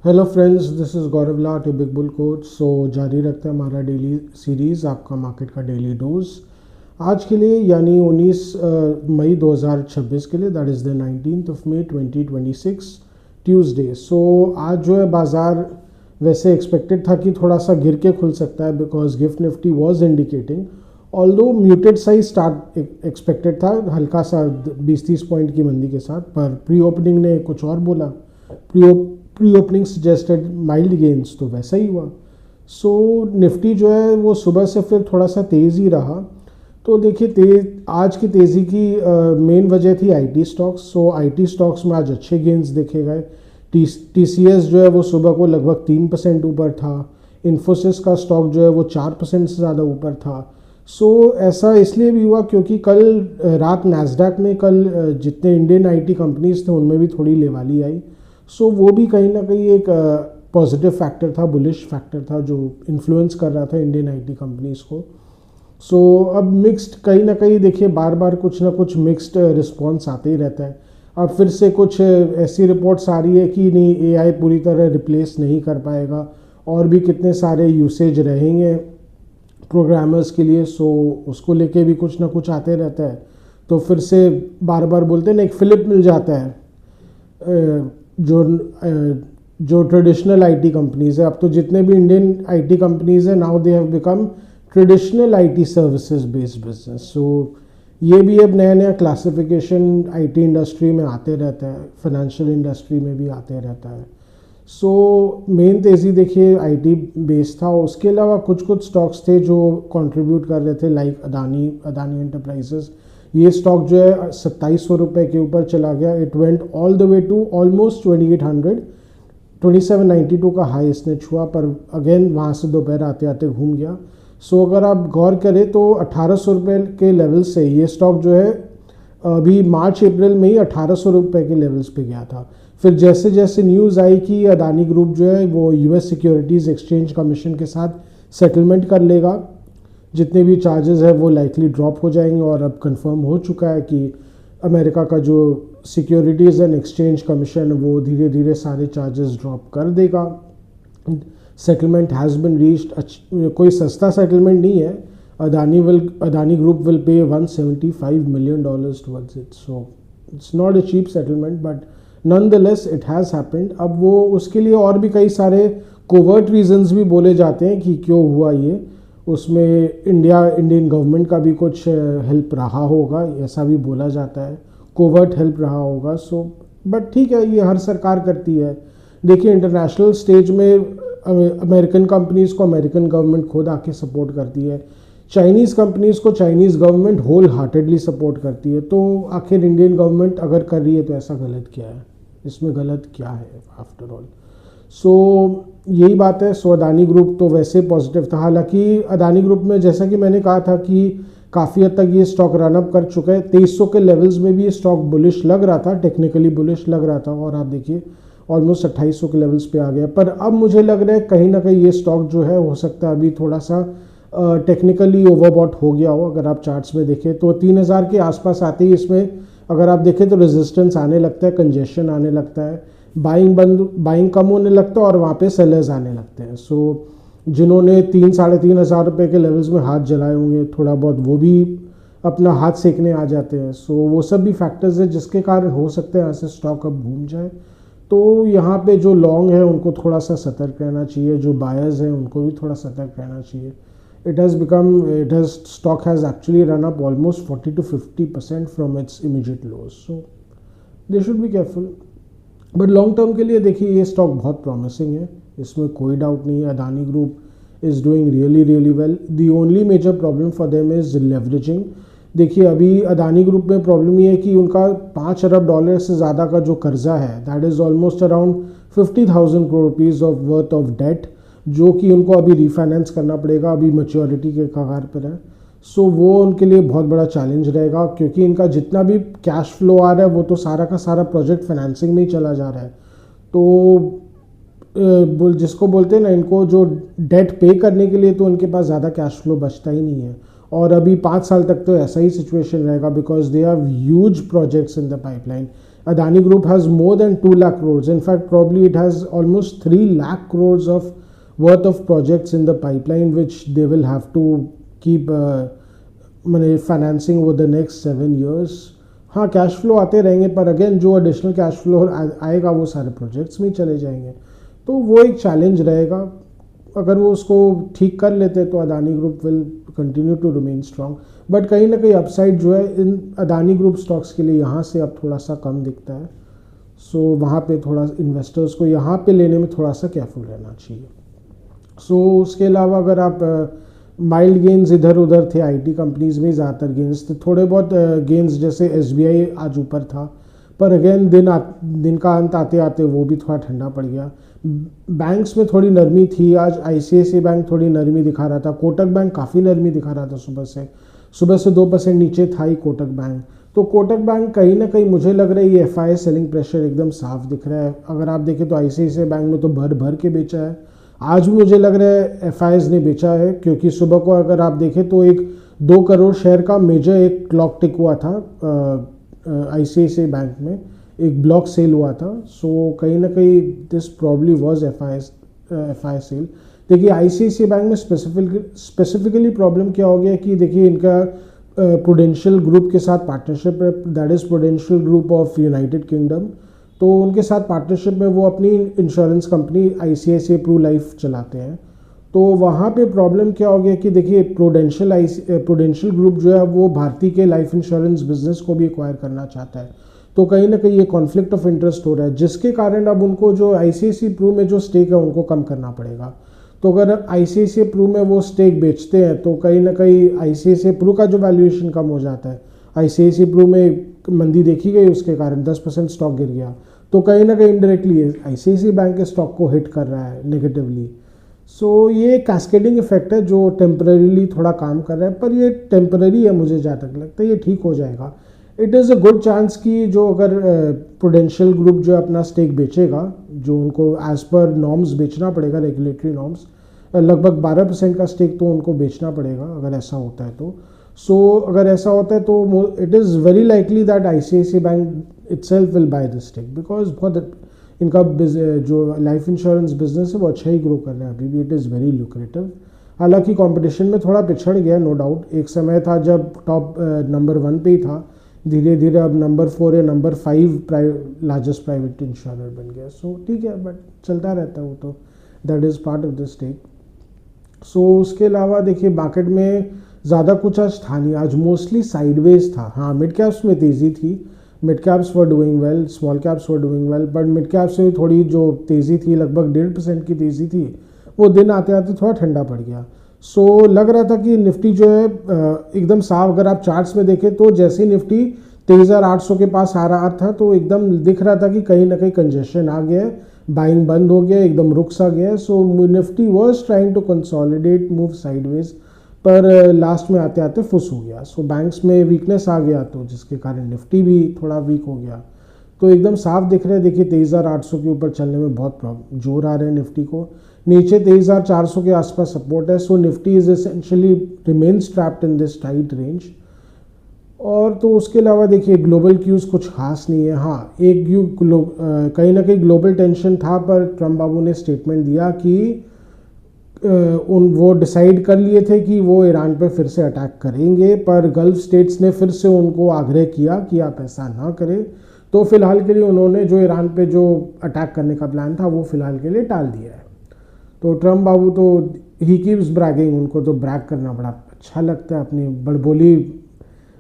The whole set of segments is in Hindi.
Hello friends, this is Gaurav Lat, big bull coach. So जारी रखते हैं हमारा डेली सीरीज़, आपका मार्केट का डेली डोज आज के लिए, यानी 19 मई 2026 के लिए, that is the 19th of May 2026 Tuesday. So आज जो है बाज़ार वैसे एक्सपेक्टेड था कि थोड़ा सा गिर के खुल सकता है, because gift Nifty was indicating, although muted size start expected था, हल्का सा 20-30 पॉइंट की मंदी के साथ, पर प्री ओपनिंग ने कुछ और बोला। Pre opening suggested mild gains, तो वैसा ही हुआ। सो निफ्टी जो है वो सुबह से फिर थोड़ा सा तेज़ ही रहा। तो देखिए आज की तेज़ी की मेन वजह थी IT stocks. So IT stocks में आज अच्छे गेंस देखे गए। टीसीएस जो है वो सुबह को लगभग 3% ऊपर था। इन्फोसिस का स्टॉक जो है वो 4% से ज़्यादा ऊपर था। सो ऐसा इसलिए भी हुआ क्योंकि कल रात नैस्डैक में जितने इंडियन आईटी कंपनीज थे उनमें भी थोड़ी लेवाली आई। सो वो भी कहीं ना कहीं एक पॉजिटिव फैक्टर था, बुलिश फैक्टर था, जो इन्फ्लुएंस कर रहा था इंडियन आईटी कंपनीज को। सो अब मिक्स्ड, कहीं ना कहीं देखिए बार बार कुछ ना कुछ मिक्स्ड रिस्पॉन्स आते ही रहता है। अब फिर से कुछ ऐसी रिपोर्ट्स आ रही है कि नहीं, एआई पूरी तरह रिप्लेस नहीं कर पाएगा, और भी कितने सारे यूसेज रहेंगे प्रोग्रामर्स के लिए। सो उसको लेके भी कुछ ना कुछ आते रहता है। तो फिर से बार बार बोलते हैं ना, एक फिलिप मिल जाता है जो ट्रेडिशनल आईटी कंपनीज है। अब तो जितने भी इंडियन आईटी कंपनीज है, now they have become traditional IT services based business. So ये भी अब नया नया क्लासिफिकेशन आईटी इंडस्ट्री में आते रहता है, फाइनेंशियल इंडस्ट्री में भी आते रहता है। सो मेन तेज़ी देखिए आईटी बेस्ड था। उसके अलावा कुछ कुछ स्टॉक्स थे जो कंट्रीब्यूट कर रहे थे, लाइक अदानी एंटरप्राइजेस। ये स्टॉक जो है 2700 रुपये के ऊपर चला गया। It went all the way to almost 2800, 2792 का हाई इसने छुआ, पर अगेन वहाँ से दोपहर आते आते घूम गया। सो अगर आप गौर करें तो 1800 रुपये के लेवल से ये स्टॉक जो है अभी मार्च अप्रैल में ही 1800 रुपये के लेवल्स पे गया था। फिर जैसे जैसे न्यूज़ आई कि अदानी ग्रुप जो है वो यूएस सिक्योरिटीज़ एक्सचेंज कमीशन के साथ सेटलमेंट कर लेगा, जितने भी चार्जेस है वो लाइकली ड्रॉप हो जाएंगे। और अब कंफर्म हो चुका है कि अमेरिका का जो सिक्योरिटीज़ एंड एक्सचेंज कमीशन वो धीरे धीरे सारे चार्जेस ड्रॉप कर देगा। Settlement has been reached. कोई सस्ता सेटलमेंट नहीं है। Adani group will pay $175 million towards it. So it's not a cheap settlement, but nonetheless it has happened. अब वो उसके लिए और भी कई सारे कोवर्ट रीजंस भी बोले जाते हैं कि क्यों हुआ ये। उसमें इंडियन गवर्नमेंट का भी कुछ हेल्प रहा होगा, ऐसा भी बोला जाता है, कोवर्ट हेल्प रहा होगा। सो बट ठीक है, ये हर सरकार करती है। देखिए इंटरनेशनल स्टेज में अमेरिकन कंपनीज़ को अमेरिकन गवर्नमेंट खुद आके सपोर्ट करती है, चाइनीज़ कंपनीज़ को Chinese government wholeheartedly support करती है। तो आखिर इंडियन गवर्नमेंट अगर कर रही है तो ऐसा गलत क्या है, इसमें गलत क्या है आफ्टर ऑल। सो यही बात है। सो अदानी ग्रुप तो वैसे पॉजिटिव था। हालांकि अदानी ग्रुप में जैसा कि मैंने कहा था कि काफ़ी हद तक ये स्टॉक रनअप कर चुका है। 2300 के लेवल्स में भी ये स्टॉक बुलिश लग रहा था, टेक्निकली बुलिश लग रहा था, और आप देखिए ऑलमोस्ट 2800 के लेवल्स पे आ गया। पर अब मुझे लग रहा है कहीं ना कहीं ये स्टॉक जो है हो सकता है अभी थोड़ा सा टेक्निकली ओवरबॉट हो गया हो। अगर आप चार्ट्स में देखें तो 3000 के आसपास आते ही इसमें अगर आप देखें तो रेजिस्टेंस आने लगता है, कंजेशन आने लगता है, बाइंग कम होने लगता है, और वहाँ पे सेलर्स आने लगते हैं। सो जिन्होंने 3-3.5 हज़ार रुपये के लेवल्स में हाथ जलाए होंगे थोड़ा बहुत, वो भी अपना हाथ सेकने आ जाते हैं। सो वो सब भी फैक्टर्स है जिसके कारण हो सकता है यहाँ से स्टॉक अब घूम जाए। तो यहाँ पे जो लॉन्ग है उनको थोड़ा सा सतर्क रहना चाहिए, जो बायर्स हैं उनको भी थोड़ा सतर्क रहना चाहिए। Stock has actually run up almost 40 to 50% from its immediate lows. So they should be careful. But long term के लिए देखिए ये स्टॉक बहुत प्रॉमिसिंग है, इसमें कोई डाउट नहीं है। Adani group is doing really really well. The only major problem for them is leveraging. देखिए अभी अदानी ग्रुप में प्रॉब्लम ये है कि उनका $5 अरब से ज़्यादा का जो कर्जा है, that is almost around 50,000 crore rupees of worth of debt, जो कि उनको अभी रिफाइनेंस करना पड़ेगा, अभी मैच्योरिटी के कगार पर है। सो वो उनके लिए बहुत बड़ा चैलेंज रहेगा, क्योंकि इनका जितना भी कैश फ्लो आ रहा है वो तो सारा का सारा प्रोजेक्ट फाइनेंसिंग में ही चला जा रहा है। तो जिसको बोलते हैं ना, इनको जो डेट पे करने के लिए तो उनके पास ज़्यादा कैश फ्लो बचता ही नहीं है। और अभी 5 साल तक तो ऐसा ही सिचुएशन रहेगा, because they have huge projects in the pipeline. Adani Group has more than 2 lakh crores. In fact, probably it has almost 3 lakh crores of worth of projects in the pipeline, which they will have to keep financing over the next 7 years. हाँ, कैश फ्लो आते रहेंगे, पर अगेन जो एडिशनल कैश फ्लो आएगा वो सारे प्रोजेक्ट्स में चले जाएंगे, तो वो एक चैलेंज रहेगा. अगर वो उसको ठीक कर लेते तो Adani group will continue to remain strong. But कहीं ना कहीं अपसाइड जो है इन अदानी ग्रुप स्टॉक्स के लिए यहाँ से अब थोड़ा सा कम दिखता है. सो वहाँ पे थोड़ा इन्वेस्टर्स को यहाँ पे लेने में थोड़ा सा केयरफुल रहना चाहिए. सो उसके अलावा अगर आप माइल्ड गेंस इधर उधर थे, आईटी कंपनीज में ज़्यादातर गेंस थे. थोड़े बहुत गेंस जैसे एसबीआई आज ऊपर था, पर अगेन दिन का अंत आते आते वो भी थोड़ा ठंडा पड़ गया. बैंक्स में थोड़ी नरमी थी आज. आईसीआईसीआई बैंक थोड़ी नरमी दिखा रहा था, कोटक बैंक काफ़ी नरमी दिखा रहा था. सुबह से 2% नीचे था ही कोटक बैंक. तो कोटक बैंक कहीं ना कहीं मुझे लग रहा है ये एफआई सेलिंग प्रेशर एकदम साफ दिख रहा है. अगर आप देखें तो आईसीआईसीआई बैंक में तो भर भर के बेचा है. आज भी मुझे लग रहा है एफआईज ने बेचा है, क्योंकि सुबह को अगर आप देखें तो एक 2 करोड़ शेयर का मेजर एक क्लॉक टिक हुआ था आईसीआईसीआई बैंक में, एक ब्लॉक सेल हुआ था. सो कहीं ना कहीं this probably was FI sale. देखिए आईसीआईसीआई बैंक में स्पेसिफिकली प्रॉब्लम क्या हो गया कि देखिए इनका प्रूडेंशियल ग्रुप के साथ पार्टनरशिप है, that is Prudential group of United Kingdom. तो उनके साथ पार्टनरशिप में वो अपनी insurance company ICICI Pru life चलाते हैं. तो वहाँ पे प्रॉब्लम क्या हो गया कि देखिए प्रूडेंशियल ग्रुप जो है वो भारतीय के लाइफ इंश्योरेंस बिजनेस को भी एक्वायर करना चाहता है. तो कहीं ना कहीं ये कॉन्फ्लिक्ट ऑफ इंटरेस्ट हो रहा है, जिसके कारण अब उनको जो आईसीआईसीआई प्रू में जो स्टेक है उनको कम करना पड़ेगा. तो अगर आईसीआईसीआई प्रू में वो स्टेक बेचते हैं तो कहीं ना कहीं आईसीआईसीआई प्रू का जो वैल्यूएशन कम हो जाता है. आईसीआईसीआई प्रू में मंदी देखी गई, उसके कारण 10% स्टॉक गिर गया. तो कहीं ना कहीं इनडायरेक्टली आईसीआईसीआई बैंक के स्टॉक को हिट कर रहा है नेगेटिवली. सो ये कैस्केडिंग इफेक्ट है जो टेम्परेरीली थोड़ा काम कर रहा है, पर ये टेम्परेरी है. मुझे जहाँ तक लगता है ये ठीक हो जाएगा. It is a good chance कि जो अगर प्रूडेंशियल ग्रुप जो अपना स्टेक बेचेगा, जो उनको एज पर नॉर्म्स बेचना पड़ेगा, रेगुलेटरी नॉर्म्स, लगभग 12% का स्टेक तो उनको बेचना पड़ेगा अगर ऐसा होता है तो. सो अगर ऐसा होता है तो it is very likely that ICICI bank itself will buy this stake, because बहुत इनका जो लाइफ इंश्योरेंस बिजनेस है वो अच्छा ही ग्रो कर रहा है अभी भी. It is very lucrative. हालांकि कंपटीशन में थोड़ा पिछड़ गया, नो डाउट. एक समय था जब टॉप नंबर 1 पे ही था, धीरे धीरे अब नंबर 4 या नंबर 5 लार्जेस्ट प्राइवेट इंश्योरर बन गया. सो ठीक है, बट चलता रहता है वो तो, that is part of the stake. So उसके अलावा देखिए मार्केट में ज़्यादा कुछ आज था नहीं. आज मोस्टली साइडवेज था. हाँ, मिड कैप्स में तेज़ी थी, mid caps were doing well, small caps were doing well, but mid caps में थोड़ी जो तेज़ी थी, लगभग 1.5% की तेज़ी थी, वो दिन आते आते थोड़ा ठंडा पड़ गया. सो लग रहा था कि निफ्टी जो है एकदम साफ, अगर आप चार्ट्स में देखें तो जैसे ही निफ्टी 23,800 के पास आ रहा था तो एकदम दिख रहा था कि कहीं ना कहीं कंजेशन आ गया है, बाइंग बंद हो गया, एकदम रुक सा गया. So Nifty was trying to consolidate, move sideways, पर लास्ट में आते आते फुस हो गया. सो बैंक्स में वीकनेस आ गया, तो जिसके कारण निफ्टी भी थोड़ा वीक हो गया. तो एकदम साफ दिख रहा है. देखिए 23,800 के ऊपर चलने में बहुत जोर आ रहा है निफ्टी को. नीचे 23,400 के आसपास सपोर्ट है. So Nifty is essentially remains trapped in this tight range. और तो उसके अलावा देखिए ग्लोबल क्यूज़ कुछ खास नहीं है. हाँ, एक कहीं ना कहीं ग्लोबल टेंशन था, पर ट्रम्प बाबू ने स्टेटमेंट दिया कि वो डिसाइड कर लिए थे कि वो ईरान पे फिर से अटैक करेंगे, पर गल्फ स्टेट्स ने फिर से उनको आग्रह किया कि आप ऐसा ना करें. तो फिलहाल के लिए उन्होंने जो ईरान पे जो अटैक करने का प्लान था वो फिलहाल के लिए टाल दिया है. तो ट्रम्प बाबू तो ही कीप्स ब्रैगिंग, उनको तो ब्रैग करना बड़ा अच्छा लगता है. अपनी बड़बोली,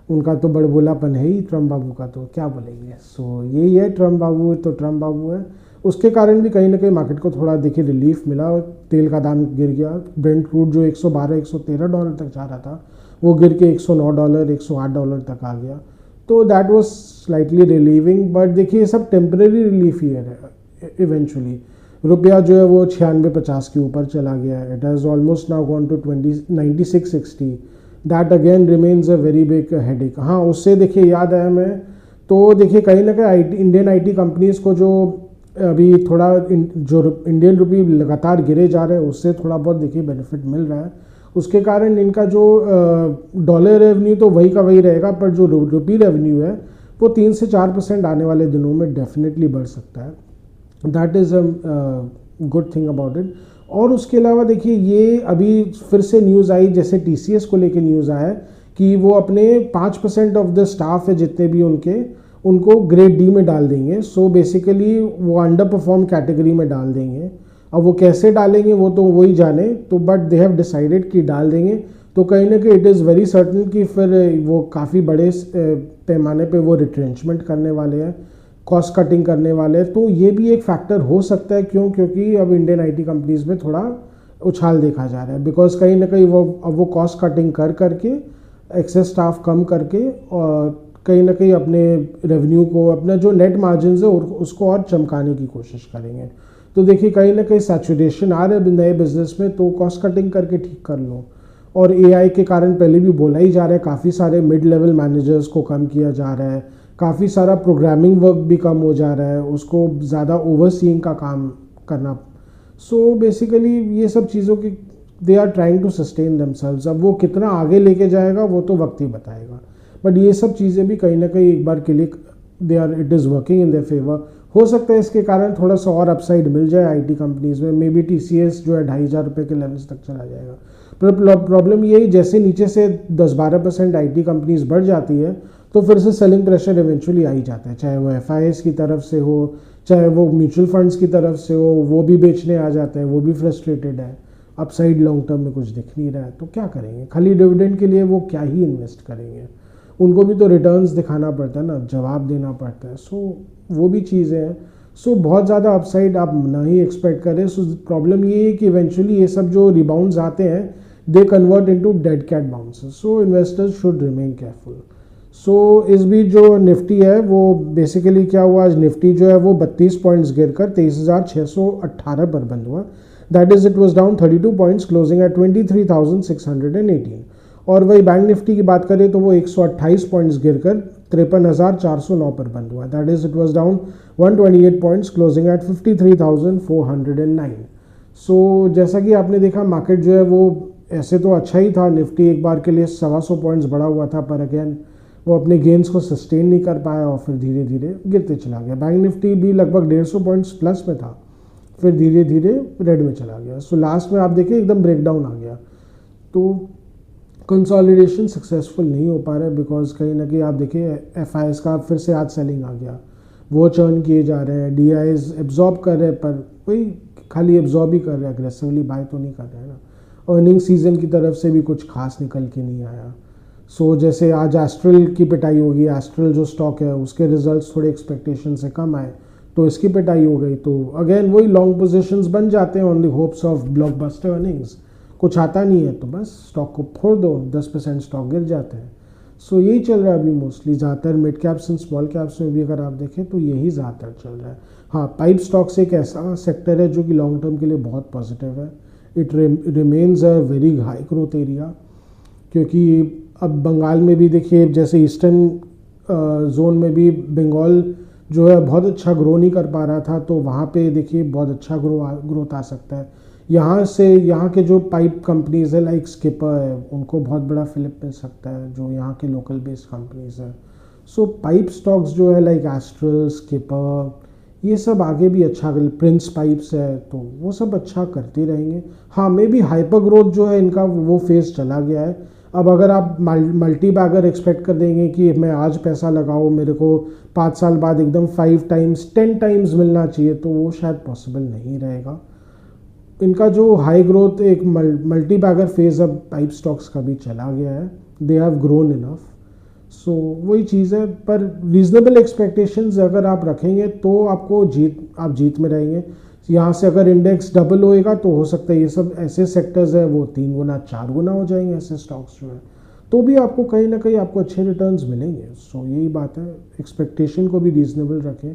उनका तो बड़बोलापन है ही ट्रम्प बाबू का, तो क्या बोलेंगे. सो यही है, ट्रम्प बाबू तो ट्रम्प बाबू है. उसके कारण भी कहीं ना कहीं मार्केट को थोड़ा देखिए रिलीफ मिला. तेल का दाम गिर गया. ब्रेंट क्रूड जो $112-113 तक जा रहा था वो गिर के $109 $108 तक आ गया. तो that was slightly relieving. But देखिए ये सब टेम्परेरी रिलीफ ही है. इवेंचुअली रुपया जो है वो 96-50 के ऊपर चला गया है. It has almost now gone to 96-60. That again remains a very big headache. हाँ, उससे देखिए याद आया मैं, तो देखिए कहीं ना कहीं इंडियन आईटी कंपनीज़ को जो अभी थोड़ा जो इंडियन रुपी लगातार गिरे जा रहे हैं उससे थोड़ा बहुत देखिए बेनिफिट मिल रहा है. उसके कारण इनका जो डॉलर रेवेन्यू तो वही का वही रहेगा, पर जो रुपी रेवेन्यू है वो 3 से 4% आने वाले दिनों में डेफिनेटली बढ़ सकता है। That is a good thing about it. और उसके अलावा देखिए, ये अभी फिर से न्यूज़ आई, जैसे TCS को लेके न्यूज़ आया कि वो अपने 5% ऑफ द स्टाफ है जितने भी उनको ग्रेड डी में डाल देंगे। सो बेसिकली वो अंडर परफॉर्म कैटेगरी में डाल देंगे। अब वो कैसे डालेंगे वो तो वही जाने, तो बट दे हैव डिसाइडेड कि डाल देंगे। तो कहीं ना कहीं इट इज़ वेरी सर्टन कि फिर वो काफ़ी बड़े पैमाने पे वो रिट्रेंचमेंट करने वाले हैं, कॉस्ट कटिंग करने वाले हैं। तो ये भी एक फैक्टर हो सकता है। क्योंकि अब इंडियन IT कंपनीज़ में थोड़ा उछाल देखा जा रहा है, बिकॉज कहीं ना कहीं वो कॉस्ट कटिंग करके एक्सेस स्टाफ कम करके और कहीं ना कहीं अपने रेवेन्यू को, अपना जो नेट मार्जिन है उसको और चमकाने की कोशिश करेंगे। तो देखिए, कहीं ना कहीं सैचुरेशन आ रहा है नए बिजनेस में, तो कॉस्ट कटिंग करके ठीक कर लो। और AI के कारण पहले भी बोला ही जा रहा है, काफ़ी सारे मिड लेवल मैनेजर्स को कम किया जा रहा है, काफ़ी सारा प्रोग्रामिंग वर्क भी कम हो जा रहा है, उसको ज़्यादा ओवरसीइंग का काम करना। सो बेसिकली ये सब चीज़ों की they are trying to sustain themselves. अब वो कितना आगे लेके जाएगा वो तो वक्त ही बताएगा, बट ये सब चीज़ें भी कहीं ना कहीं एक बार के लिए it is working in their favour. हो सकता है इसके कारण थोड़ा सा और अपसाइड मिल जाए IT कंपनीज़ में। मे बी TCS जो है 2,500 रुपये के लेवल्स तक चला जाएगा। पर प्रॉब्लम यही, जैसे नीचे से 10-12% IT कंपनीज़ बढ़ जाती है तो फिर से सेलिंग प्रेशर इवेंचुअली आ ही जाता है, चाहे वो FIS की तरफ से हो, चाहे वो म्यूचुअल फंड्स की तरफ से हो, वो भी बेचने आ जाते हैं, वो भी फ्रस्ट्रेटेड है। अपसाइड लॉन्ग टर्म में कुछ दिख नहीं रहा है, तो क्या करेंगे? खाली डिविडेंड के लिए वो क्या ही इन्वेस्ट करेंगे? उनको भी तो रिटर्न्स दिखाना पड़ता है ना, जवाब देना पड़ता है। सो वो भी चीज़ें हैं। सो बहुत ज़्यादा अपसाइड आप ना ही एक्सपेक्ट करें। सो प्रॉब्लम ये है कि इवेंचुअली ये सब जो रिबाउंड्स आते हैं they convert into dead cat bounces. So investors should remain careful. So इस बीच जो निफ्टी है वो बेसिकली क्या हुआ, आज निफ्टी जो है वो 32 पॉइंट्स गिरकर 23,618 पर बंद हुआ। That is it was down 32 points, closing at 23,618। और वही बैंक निफ्टी की बात करें तो वो 128 पॉइंट्स गिरकर 53,409 पर बंद हुआ। That is it was down 128 points, closing at 53,409। So जैसा कि आपने देखा, मार्केट जो है वो ऐसे तो अच्छा ही था। निफ्टी एक बार के लिए 125 पॉइंट्स बढ़ा हुआ था, पर अगेन वो अपने गेंस को सस्टेन नहीं कर पाया और फिर धीरे धीरे गिरते चला गया। बैंक निफ्टी भी लगभग 150 पॉइंट्स प्लस में था, फिर धीरे धीरे रेड में चला गया। सो लास्ट में आप देखिए एकदम ब्रेकडाउन आ गया। तो कंसोलिडेशन सक्सेसफुल नहीं हो पा रहा है, बिकॉज कहीं ना कहीं आप देखिए FIS का फिर से आज सेलिंग आ गया, वो चर्न किए जा रहे हैं, DIs एब्जॉर्ब कर रहे हैं, पर वही खाली एब्जॉर्ब ही कर रहे हैं, अग्रेसिवली बाय तो नहीं कर रहे हैं ना। अर्निंग सीजन की तरफ से भी कुछ खास निकल के नहीं आया। सो जैसे आज एस्ट्रल की पिटाई होगी, एस्ट्रल जो स्टॉक है उसके रिजल्ट्स थोड़े एक्सपेक्टेशन से कम आए तो इसकी पिटाई हो गई। तो अगेन वही लॉन्ग पोजीशंस बन जाते हैं on the hopes of blockbuster earnings. कुछ आता नहीं है तो बस स्टॉक को फोड़ दो, 10% स्टॉक गिर जाते हैं। सो यही चल रहा है अभी मोस्टली, ज़्यादातर mid caps and small caps में भी अगर आप देखें तो यही ज़्यादातर चल रहा है। हाँ, पाइप स्टॉक्स एक ऐसा सेक्टर है जो कि लॉन्ग टर्म के लिए बहुत पॉजिटिव है। It remains a very high growth area, क्योंकि अब बंगाल में भी देखिए, जैसे ईस्टर्न जोन में भी बंगाल जो है बहुत अच्छा ग्रो नहीं कर पा रहा था, तो वहाँ पे देखिए बहुत अच्छा ग्रोथ आ सकता है। यहाँ के जो पाइप कंपनीज़ है लाइक स्किपर है, उनको बहुत बड़ा फिलिप मिल सकता है, जो यहाँ के लोकल बेस्ड कंपनीज़ है। सो पाइप स्टॉक्स जो है लाइक एस्ट्रल, स्किपर, ये सब आगे भी अच्छा कर, प्रिंस पाइप्स है तो वो सब अच्छा करते रहेंगे। हाँ, मे बी हाइपर ग्रोथ जो है इनका वो फेज चला गया है। अब अगर आप मल्टी बैगर एक्सपेक्ट कर देंगे कि मैं आज पैसा लगाऊँ, मेरे को 5 साल बाद एकदम 5 टाइम्स 10 टाइम्स मिलना चाहिए, तो वो शायद पॉसिबल नहीं रहेगा। इनका जो हाई ग्रोथ एक मल्टी बैगर फेज अब पाइप स्टॉक्स का भी चला गया है, दे हैव ग्रोन इनफ। सो वही चीज़ है, पर रीजनेबल एक्सपेक्टेशंस अगर आप रखेंगे तो आप जीत में रहेंगे। यहाँ से अगर इंडेक्स डबल होएगा तो हो सकता है ये सब ऐसे सेक्टर्स है वो 3 गुना 4 गुना हो जाएंगे, ऐसे स्टॉक्स जो है, तो भी आपको कहीं ना कहीं आपको अच्छे रिटर्न्स मिलेंगे। सो यही बात है, एक्सपेक्टेशन को भी रीजनेबल रखें,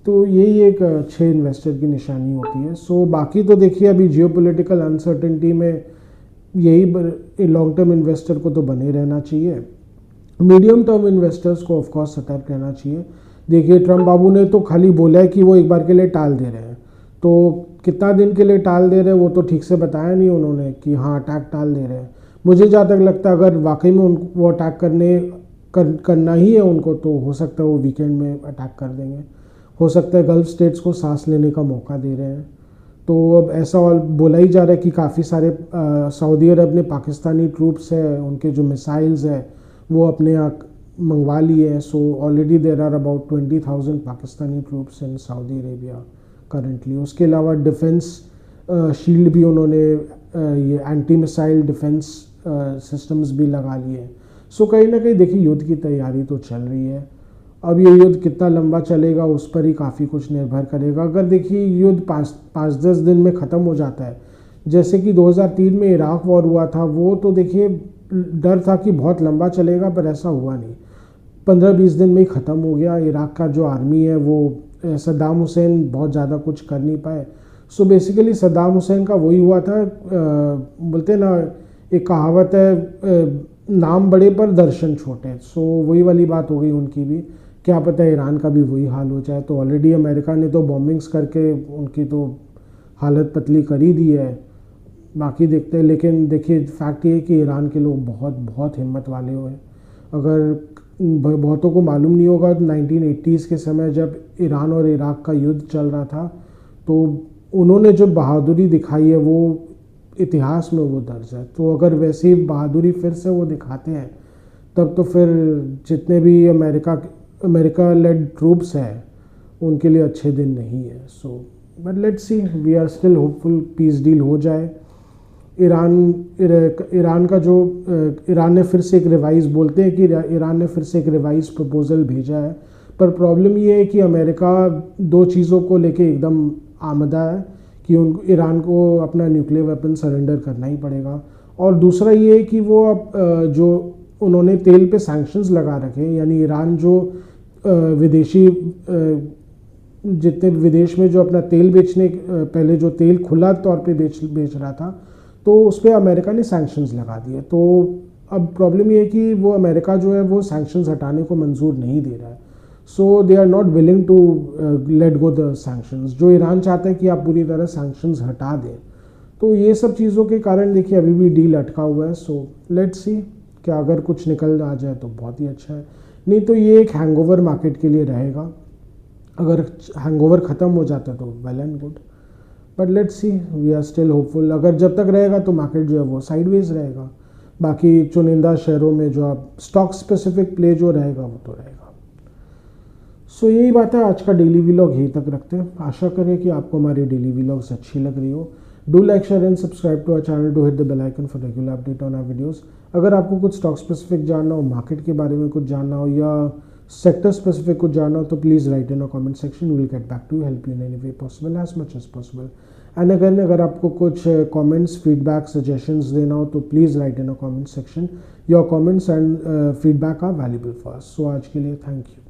तो यही एक अच्छे इन्वेस्टर की निशानी होती है। सो बाकी तो देखिए, अभी जियोपॉलिटिकल अनसर्टेनिटी में यही लॉन्ग टर्म इन्वेस्टर को तो बने रहना चाहिए। मीडियम टर्म इन्वेस्टर्स को ऑफकोर्स सतर्क रहना चाहिए। देखिए, ट्रम्प बाबू ने तो खाली बोला है कि वो एक बार के लिए टाल दे रहे हैं, तो कितना दिन के लिए टाल दे रहे हैं वो तो ठीक से बताया नहीं उन्होंने कि हाँ अटैक टाल दे रहे हैं। मुझे जहाँ तक लगता है अगर वाकई में वो अटैक करने करना ही है उनको, तो हो सकता है वो वीकेंड में अटैक कर देंगे। हो सकता है गल्फ स्टेट्स को सांस लेने का मौका दे रहे हैं। तो अब ऐसा और बोला ही जा रहा है कि काफ़ी सारे सऊदी अरब ने पाकिस्तानी ट्रूप्स है, उनके जो मिसाइल्स है वो अपने यहाँ मंगवा लिए हैं। So already there are about 20,000 Pakistani troops in Saudi Arabia currently. उसके अलावा डिफेंस शील्ड भी उन्होंने ये एंटी मिसाइल डिफेंस सिस्टम्स भी लगा लिए हैं। सो कहीं ना कहीं देखिए युद्ध की तैयारी तो चल रही है। अब ये युद्ध कितना लंबा चलेगा उस पर ही काफ़ी कुछ निर्भर करेगा। अगर देखिए युद्ध 5-10 दिन में ख़त्म हो जाता है, जैसे कि 2003 में इराक वॉर हुआ था, वो तो देखिए डर था कि बहुत लंबा चलेगा, पर ऐसा हुआ नहीं। 15-20 दिन में ही ख़त्म हो गया। इराक का जो आर्मी है वो सद्दाम हुसैन बहुत ज़्यादा कुछ कर नहीं पाए। सो बेसिकली सद्दाम हुसैन का वही हुआ था, बोलते ना एक कहावत है, नाम बड़े पर दर्शन छोटे। सो वही वाली बात हो गई उनकी भी। क्या पता है ईरान का भी वही हाल हो जाए। तो ऑलरेडी अमेरिका ने तो बॉम्बिंग्स करके उनकी तो हालत पतली कर ही दी है। बाकी देखते हैं, लेकिन देखिए फैक्ट ये है कि ईरान के लोग बहुत बहुत हिम्मत वाले हुए हैं। अगर बहुतों को मालूम नहीं होगा, 1980s के समय जब ईरान और इराक का युद्ध चल रहा था, तो उन्होंने जो बहादुरी दिखाई है वो इतिहास में वो दर्ज है। तो अगर वैसी बहादुरी फिर से वो दिखाते हैं, तब तो फिर जितने भी अमेरिका लेड ट्रूप्स हैं उनके लिए अच्छे दिन नहीं है। So but let's see, we are still hopeful peace deal हो जाए। ईरान का जो ईरान ने फिर से एक रिवाइज, बोलते हैं कि ईरान ने फिर से एक रिवाइज प्रपोजल भेजा है, पर प्रॉब्लम ये है कि अमेरिका दो चीज़ों को लेके एकदम आमदा है कि ईरान को अपना न्यूक्लियर वेपन सरेंडर करना ही पड़ेगा। और दूसरा ये है कि वो अब जो उन्होंने तेल पे सैंक्शंस लगा रखे हैं, यानी ईरान जो विदेशी जितने विदेश में जो अपना तेल बेचने, पहले जो तेल खुला तौर पे बेच रहा था, तो उस पर अमेरिका ने सैंक्शंस लगा दिए। तो अब प्रॉब्लम ये है कि वो अमेरिका जो है वो सैंक्शंस हटाने को मंजूर नहीं दे रहा है। So they are not willing to let go the sanctions. जो ईरान चाहता है कि आप पूरी तरह सैंक्शंस हटा दें। तो ये सब चीज़ों के कारण देखिए अभी भी डील अटका हुआ है। सो लेट्स सी, क्या अगर कुछ निकल आ जाए तो बहुत ही अच्छा है, नहीं तो ये एक हैंगओवर मार्केट के लिए रहेगा। अगर हैंगओवर ख़त्म हो जाता है तो well and good, but let's see, we are still hopeful. अगर जब तक रहेगा तो मार्केट जो है वो साइडवेज रहेगा। बाकी चुनिंदा शहरों में जो आप स्टॉक स्पेसिफिक प्ले जो रहेगा वो तो रहेगा। सो यही बात है, आज का डेली व्लॉग यहीं तक रखते हैं। आशा करें कि आपको हमारी डेली व्लॉग्स अच्छी लग रही हो। Do like, share and subscribe to our channel, to hit the bell icon for regular update on our videos. अगर आपको कुछ स्टॉक स्पेसिफिक जानना हो, मार्केट के बारे में कुछ जानना हो, या सेक्टर स्पेसिफिक कुछ जानना हो, तो please write in a comment section. Will get back to help you in any way possible, as much as possible. And अगर आपको कुछ कमेंट्स, फीडबैक, सजेशंस देना हो, तो please write in a comment section. Your comments and feedback are valuable for us. So आज के लिए थैंक यू।